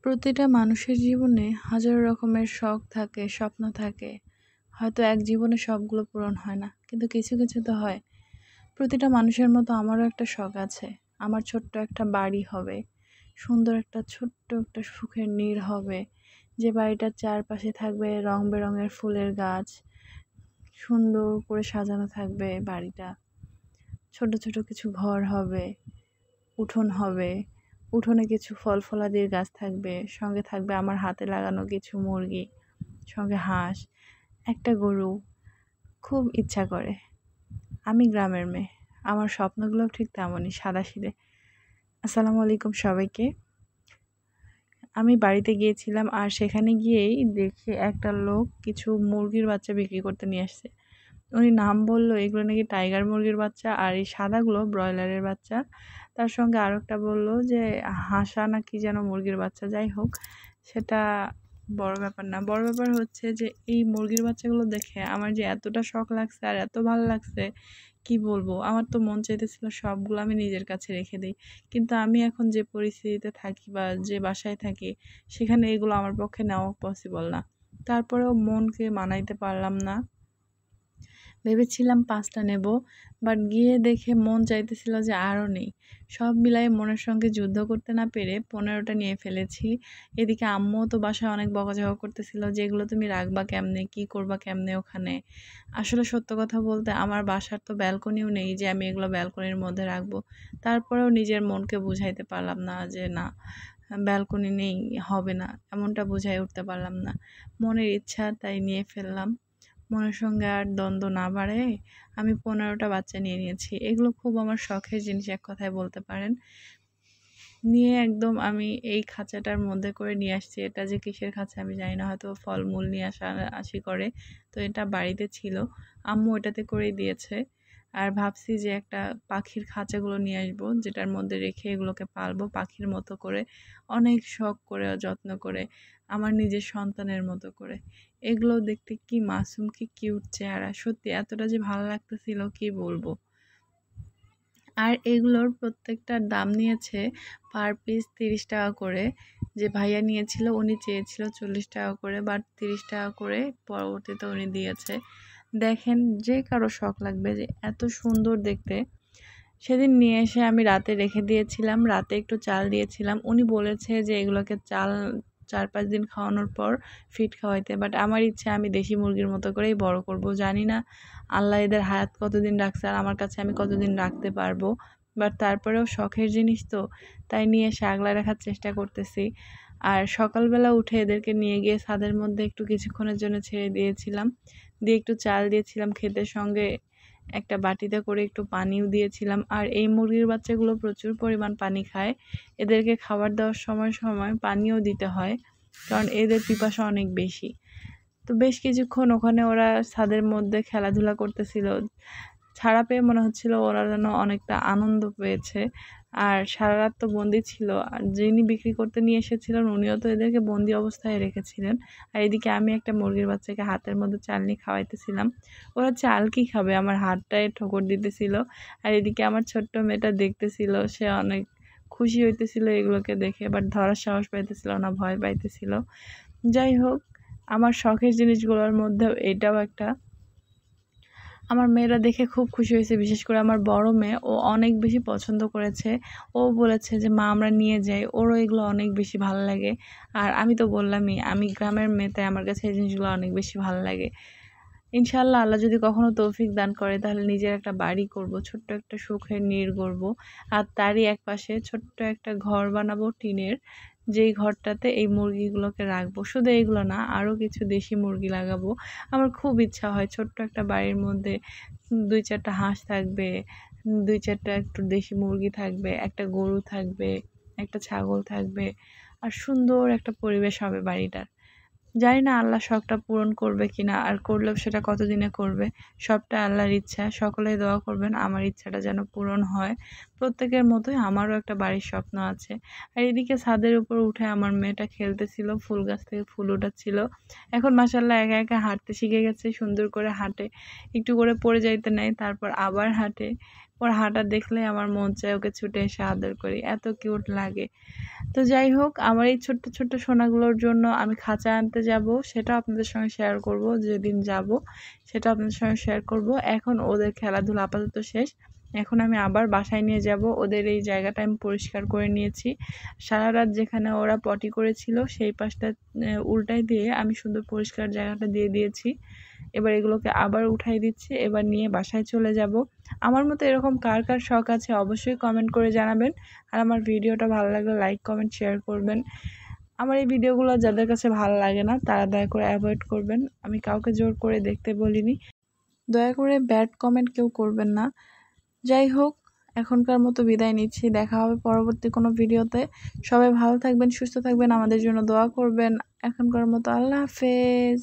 প্রতিটা মানুষের জীবনে হাজারো রকমের শখ থাকে, স্বপ্ন থাকে। হয়তো এক জীবনে সবগুলো পূরণ হয় না, কিন্তু কিছু কিছু তো হয়। প্রতিটা মানুষের মতো আমারও একটা শখ আছে। আমার ছোট্ট একটা বাড়ি হবে, সুন্দর একটা ছোট্ট একটা সুখের নীড় হবে, যে বাড়িটার চারপাশে থাকবে রং বেরঙের ফুলের গাছ, সুন্দর করে সাজানো থাকবে বাড়িটা। ছোট ছোট কিছু ঘর হবে, উঠোন হবে, উঠোনে কিছু ফল ফলাদির গাছ থাকবে, সঙ্গে থাকবে আমার হাতে লাগানো কিছু মুরগি, সঙ্গে হাঁস, একটা গরু। খুব ইচ্ছা করে। আমি গ্রামের মেয়ে, আমার স্বপ্নগুলো ঠিক তেমনই সাদাসিধে। আসসালামু আলাইকুম সবাইকে। আমি বাড়িতে গিয়েছিলাম, আর সেখানে গিয়েই দেখি একটা লোক কিছু মুরগির বাচ্চা বিক্রি করতে নিয়ে আসছে। উনি নাম বললো এগুলো নাকি টাইগার মুরগির বাচ্চা, আর এই সাদাগুলো ব্রয়লারের বাচ্চা। তার সঙ্গে আরও একটা বললো যে হাঁসা না কি যেন মুরগির বাচ্চা। যাই হোক, সেটা বড় ব্যাপার না। বড় ব্যাপার হচ্ছে যে এই মুরগির বাচ্চাগুলো দেখে আমার যে এতটা শখ লাগছে আর এত ভালো লাগছে, কি বলবো। আমার তো মন চাইতেছিল সবগুলো আমি নিজের কাছে রেখে দিই, কিন্তু আমি এখন যে পরিস্থিতিতে থাকি বা যে বাসায় থাকি, সেখানে এগুলো আমার পক্ষে নেওয়া পসিবল না। তারপরেও মনকে মানাইতে পারলাম না। ভেবেছিলাম 5টা নেব, বাট গিয়ে দেখে মন চাইতেছিল যে আরও নেই। সব মিলাই মনের সঙ্গে যুদ্ধ করতে না পেরে 15টা নিয়ে ফেলেছি। এদিকে আম্মুও তো বাসায় অনেক বকাঝকা করতেছিল যে এগুলো তুমি রাখবা কেমনে, কি করবা কেমনে ওখানে। আসলে সত্য কথা বলতে আমার বাসার তো ব্যালকনিও নেই যে আমি এগুলো ব্যালকনির মধ্যে রাখবো। তারপরেও নিজের মনকে বুঝাইতে পারলাম না যে না, ব্যালকনি নেই, হবে না, এমনটা বুঝাই উঠতে পারলাম না। মনের ইচ্ছা তাই নিয়ে ফেললাম। মনের সঙ্গে আর দ্বন্দ্ব না বাড়ায় আমি 15টা বাচ্চা নিয়ে নিয়েছি। এগুলো খুব আমার শখের জিনিস, এক কথায় বলতে পারেন। নিয়ে একদম আমি এই খাঁচাটার মধ্যে করে নিয়ে আসছি। এটা যে কিসের খাঁচা আমি জানি না, হয়তো ফলমূল নিয়ে আসি করে। তো এটা বাড়িতে ছিল, আম্মু এটাতে করেই দিয়েছে। আর ভাবছি যে একটা পাখির খাঁচাগুলো নিয়ে আসবো, যেটার মধ্যে রেখে এগুলোকে পালবো পাখির মতো করে, অনেক শখ করে যত্ন করে, আমার নিজের সন্তানের মতো করে। এগুলো দেখতে কি মাসুম, কি কিউট চেহারা, সত্যি এতটা যে ভালো লাগতেছিল কি বলবো। আর এগুলোর প্রত্যেকটার দাম নিয়েছে পার পিস 30 টাকা করে। যে ভাইয়া নিয়েছিল উনি চেয়েছিল 40 টাকা করে, বাট 30 টাকা করে পরবর্তীতে উনি দিয়েছে। দেখেন, যে কারো শখ লাগবে যে এত সুন্দর দেখতে। সেদিন নিয়ে এসে আমি রাতে রেখে দিয়েছিলাম, রাতে একটু চাল দিয়েছিলাম। উনি বলেছে যে এগুলোকে চাল 4-5 দিন খাওয়ানোর পর ফিড খাওয়াইতে, বাট আমার ইচ্ছা আমি দেশি মুরগির মতো করেই বড় করব। জানি না আল্লাহ এদের হায়াত কতদিন রাখছে আর আমার কাছে আমি কতদিন রাখতে পারবো, বাট তারপরেও শখের জিনিস তো, তাই নিয়ে এসে আগলায় রাখার চেষ্টা করতেছি। আর সকালবেলা উঠে এদেরকে নিয়ে গিয়ে ছাদের মধ্যে একটু কিছুক্ষণের জন্য ছেড়ে দিয়েছিলাম, দিয়ে একটু চাল দিয়েছিলাম খেতে, সঙ্গে একটা বাটিতে করে একটু পানিও দিয়েছিলাম। আর এই মুরগির বাচ্চাগুলো প্রচুর পরিমাণ পানি খায়, এদেরকে খাবার দেওয়ার সময় সময় পানিও দিতে হয়, কারণ এদের পিপাসা অনেক বেশি। তো বেশ কিছুক্ষণ ওখানে ওরা ছাদের মধ্যে খেলাধুলা করতেছিল। ছাড়া পেয়ে মনে হচ্ছিল ওরা যেন অনেকটা আনন্দ পেয়েছে। আর সারা রাত তো বন্দি ছিল, আর যিনি বিক্রি করতে নিয়ে এসেছিলেন উনিও তো এদেরকে বন্দি অবস্থায় রেখেছিলেন। আর এদিকে আমি একটা মুরগির বাচ্চাকে হাতের মধ্যে চাল নিয়ে খাওয়াইতেছিলাম। ওরা চাল কি খাবে, আমার হাতটায় ঠোকর দিতেছিল। আর এদিকে আমার ছোট্ট মেয়েটা দেখতেছিল, সে অনেক খুশি হইতেছিল এগুলোকে দেখে, বাট ধরার সাহস পাইতেছিল না, ভয় পাইতেছিল। যাই হোক, আমার শখের জিনিসগুলোর মধ্যেও এটাও একটা। আমার মেয়েরা দেখে খুব খুশি হয়েছে, বিশেষ করে আমার বড় মেয়ে, ও অনেক বেশি পছন্দ করেছে। ও বলেছে যে মা আমরা নিয়ে যাই, ওরও এগুলো অনেক বেশি ভালো লাগে। আর আমি তো বললামই আমি গ্রামের মেয়ে, তাই আমার কাছে এই জিনিসগুলো অনেক বেশি ভালো লাগে। ইনশাআল্লাহ আল্লাহ যদি কখনো তৌফিক দান করে তাহলে নিজের একটা বাড়ি করব, ছোট্ট একটা সুখের নীড় গড়ব। আর তারই একপাশে ছোট্ট একটা ঘর বানাবো টিনের, যেই ঘরটাতে এই মুরগিগুলোকে রাখবো। শুধু এইগুলো না, আরও কিছু দেশি মুরগি লাগাবো। আমার খুব ইচ্ছা হয় ছোট্ট একটা বাড়ির মধ্যে 2-4টা হাঁস থাকবে, 2-4টা একটু দেশি মুরগি থাকবে, একটা গরু থাকবে, একটা ছাগল থাকবে, আর সুন্দর একটা পরিবেশ হবে বাড়িটার। জানি না আল্লাহ শখটা পূরণ করবে কিনা, আর করলেও সেটা কতদিনে করবে। সবটা আল্লাহর ইচ্ছা। সকলেই দোয়া করবেন আমার ইচ্ছাটা যেন পূরণ হয়। প্রত্যেকের মতোই আমারও একটা বাড়ির স্বপ্ন আছে। আর এদিকে ছাদের উপর উঠে আমার মেয়েটা খেলতেছিল, ফুল গাছ থেকে ফুল ওঠাচ্ছিল। এখন মাশাআল্লাহ একা একা হাঁটতে শিখে গেছে, সুন্দর করে হাঁটে, একটু করে পড়ে যাইতে নেয়, তারপর আবার হাঁটে। ওর হাঁটা দেখলে আমার মন চায় ওকে ছুটে এসে আদর করি, এত কিউট লাগে। তো যাই হোক, আমার এই ছোট্ট ছোট্ট সোনাগুলোর জন্য আমি খাঁচা আনতে যাব, সেটা আপনাদের সঙ্গে শেয়ার করব। যেদিন যাব সেটা আপনাদের সঙ্গে শেয়ার করব। এখন ওদের খেলাধুলা আপাতত শেষ। এখন আমি আবার বাসায় নিয়ে যাব। ওদের এই জায়গাটা আমি পরিষ্কার করে নিয়েছি। সারা রাত যেখানে ওরা পটি করেছিল সেই পাশটা উল্টাই দিয়ে আমি সুন্দর পরিষ্কার জায়গাটা দিয়ে দিয়েছি। এবার এগুলোকে আবার উঠাই দিচ্ছি। এবার নিয়ে বাসায় চলে যাব। আমার মতো এরকম কার কার শখ আছে অবশ্যই কমেন্ট করে জানাবেন। আর আমার ভিডিওটা ভালো লাগলে লাইক কমেন্ট শেয়ার করবেন। আমার এই ভিডিওগুলো যাদের কাছে ভালো লাগে না তারা দয়া করে অ্যাভয়েড করবেন। আমি কাউকে জোর করে দেখতে বলিনি। দয়া করে ব্যাড কমেন্ট কেউ করবেন না। যাই হোক, এখনকার মতো বিদায় নিচ্ছি। দেখা হবে পরবর্তী কোনো ভিডিওতে। সবাই ভালো থাকবেন, সুস্থ থাকবেন, আমাদের জন্য দোয়া করবেন। এখনকার মতো আল্লাহ হাফেজ।